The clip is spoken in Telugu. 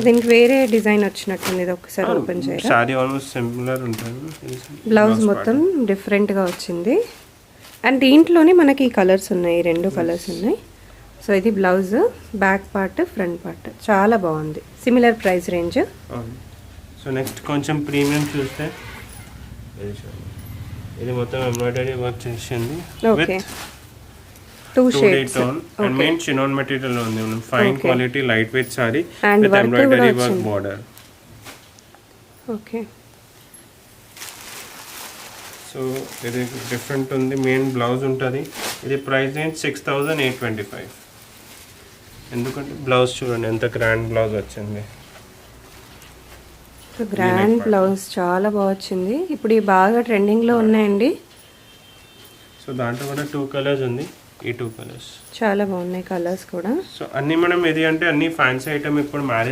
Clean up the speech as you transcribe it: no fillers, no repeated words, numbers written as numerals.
దీనికి వేరే డిజైన్ వచ్చినట్టుంది, ఇది ఒకసారి ఓపెన్ చేయరా? సారీ ఆల్మోస్ట్ సిమిలర్ ఉంటుంది. బ్లౌజ్ మొత్తం డిఫరెంట్గా వచ్చింది. అండ్ దీంట్లోనే మనకి ఈ కలర్స్ ఉన్నాయి, 2 కలర్స్ ఉన్నాయి. సో ఇది blouse, back part, front part చాలా బాగుంది. Similar price range. So next కొంచెం ప్రీమియం చూస్తే ఇది మొత్తం ఎంబ్రాయిడరీ వర్క్ చేసింది. Okay, 2 shades and main chinon material ఉంది. Fine quality light weight sari with embroidery work border. Okay, so ఇది డిఫరెంట్ ఉంది. మెయిన్ బ్లౌజ్ ఉంటుంది. ఇది ప్రైస్ రేంజ్ 6825. ఎందుకంటే బ్లౌజ్ చూడండి ఎంత గ్రాండ్ బ్లౌజ్ వచ్చింది. గ్రాండ్ బ్లౌజ్ చాలా బాగా వచ్చింది. ఇప్పుడు ఈ బాగా ట్రెండింగ్లో ఉన్నాయండి. సో దాంట్లో కూడా 2 కలర్స్ ఉంది. ఈ 2 కలర్స్ చాలా బాగున్నాయి కలర్స్ కూడా. సో అన్ని మనం ఇది అంటే అన్ని ఫ్యాన్సీ ఐటమ్ ఇప్పుడు మ్యారేజ్